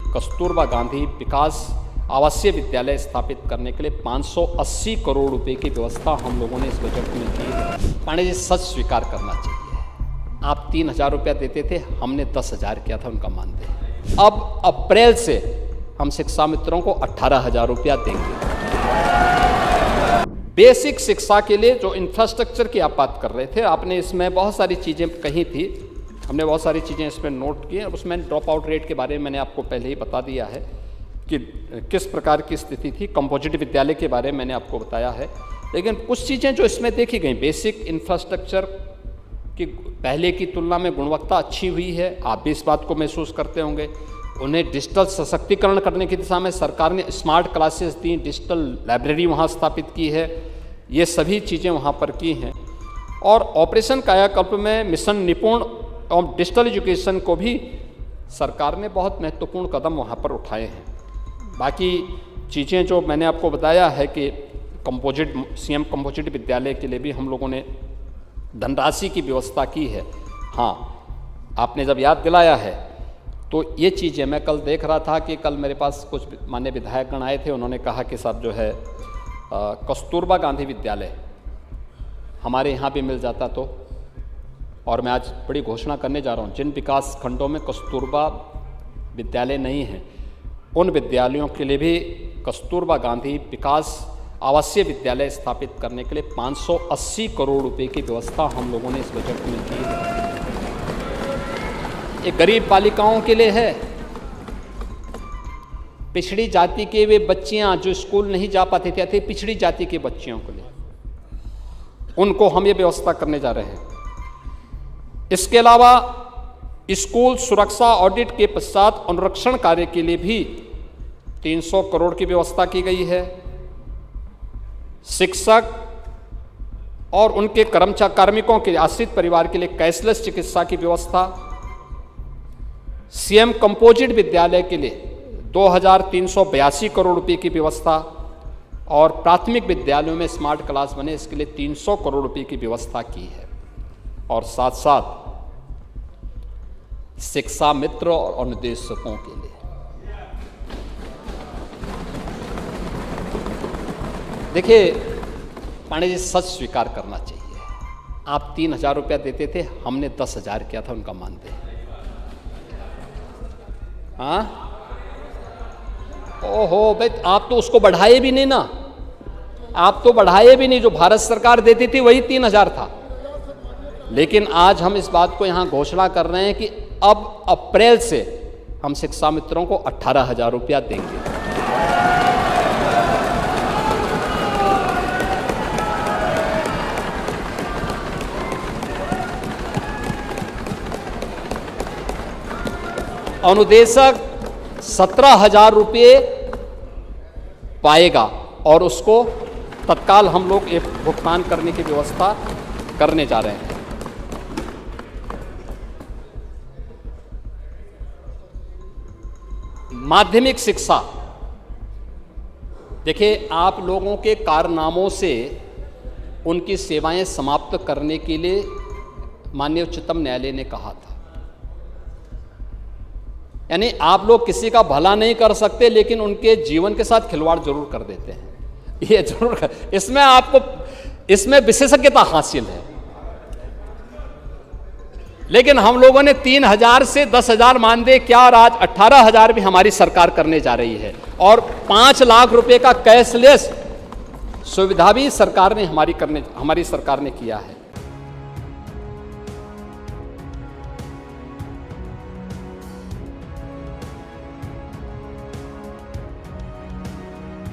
कस्तूरबा गांधी विकास आवासीय विद्यालय स्थापित करने के लिए 580 करोड़ रुपए की व्यवस्था हम लोगों ने इस बजट में की है। पांडे जी, सच स्वीकार करना चाहिए, आप 3,000 रुपया देते थे, हमने 10,000 किया था, उनका मानते हैं। अब अप्रैल से हम शिक्षा मित्रों को 18,000 रुपया देंगे। बेसिक शिक्षा के लिए जो इंफ्रास्ट्रक्चर की आप बात कर रहे थे, आपने इसमें बहुत सारी चीज़ें कही थी, हमने बहुत सारी चीज़ें इसमें नोट की हैं। उसमें ड्रॉप आउट रेट के बारे में मैंने आपको पहले ही बता दिया है कि किस प्रकार की स्थिति थी। कंपोजिट विद्यालय के बारे में मैंने आपको बताया है। लेकिन कुछ चीज़ें जो इसमें देखी गई, बेसिक इंफ्रास्ट्रक्चर की पहले की तुलना में गुणवत्ता अच्छी हुई है, आप भी इस बात को महसूस करते होंगे। उन्हें डिजिटल सशक्तिकरण करने की दिशा में सरकार ने स्मार्ट क्लासेस दी, डिजिटल लाइब्रेरी वहाँ स्थापित की है, ये सभी चीज़ें वहाँ पर की हैं। और ऑपरेशन कायाकल्प में मिशन निपुण और डिजिटल एजुकेशन को भी सरकार ने बहुत महत्वपूर्ण कदम वहाँ पर उठाए हैं। बाकी चीज़ें जो मैंने आपको बताया है कि सीएम कंपोजिट विद्यालय के लिए भी हम लोगों ने धनराशि की व्यवस्था की है। हाँ, आपने जब याद दिलाया है तो ये चीज़ें मैं कल देख रहा था कि कल मेरे पास कुछ माननीय विधायकगण आए थे, उन्होंने कहा कि साहब जो है कस्तूरबा गांधी विद्यालय हमारे यहाँ भी मिल जाता तो। और मैं आज बड़ी घोषणा करने जा रहा हूँ, जिन विकास खंडों में कस्तूरबा विद्यालय नहीं है, उन विद्यालयों के लिए भी कस्तूरबा गांधी विकास आवासीय विद्यालय स्थापित करने के लिए 580 करोड़ रुपए की व्यवस्था हम लोगों ने इस बजट में की है। ये गरीब बालिकाओं के लिए है, पिछड़ी जाति के वे बच्चियां जो स्कूल नहीं जा पाती थी, पिछड़ी जाति के बच्चियों के लिए, उनको हम ये व्यवस्था करने जा रहे हैं। इसके अलावा स्कूल सुरक्षा ऑडिट के पश्चात अनुरक्षण कार्य के लिए भी 300 करोड़ की व्यवस्था की गई है। शिक्षक और उनके कार्मिकों के आश्रित परिवार के लिए कैशलेस चिकित्सा की व्यवस्था, सीएम कंपोजिट विद्यालय के लिए 2,382 करोड़ रुपए की व्यवस्था और प्राथमिक विद्यालयों में स्मार्ट क्लास बने, इसके लिए 300 करोड़ रुपए की व्यवस्था की है। और साथ साथ शिक्षा मित्र और अनुदेशकों के लिए देखिए, पांडे जी, सच स्वीकार करना चाहिए, आप 3,000 रुपया देते थे, हमने 10,000 किया था, उनका मानते हैं। हाँ, ओहो भाई, आप तो उसको बढ़ाए भी नहीं ना, आप तो बढ़ाए भी नहीं, जो भारत सरकार देती थी वही 3,000 था। लेकिन आज हम इस बात को यहाँ घोषणा कर रहे हैं कि अब अप्रैल से हम शिक्षा मित्रों को 18,000 रुपया देंगे। अनुदेशक 17,000 रुपये पाएगा और उसको तत्काल हम लोग एक भुगतान करने की व्यवस्था करने जा रहे हैं। माध्यमिक शिक्षा, देखिए, आप लोगों के कारनामों से उनकी सेवाएं समाप्त करने के लिए माननीय उच्चतम न्यायालय ने कहा था। यानी आप लोग किसी का भला नहीं कर सकते, लेकिन उनके जीवन के साथ खिलवाड़ जरूर कर देते हैं, ये जरूर इसमें आपको इसमें विशेषज्ञता हासिल है। लेकिन हम लोगों ने 3,000 से 10,000 मान दे क्या, और आज 18,000 भी हमारी सरकार करने जा रही है। और 5 लाख रुपए का कैशलेस सुविधा भी हमारी सरकार ने किया है।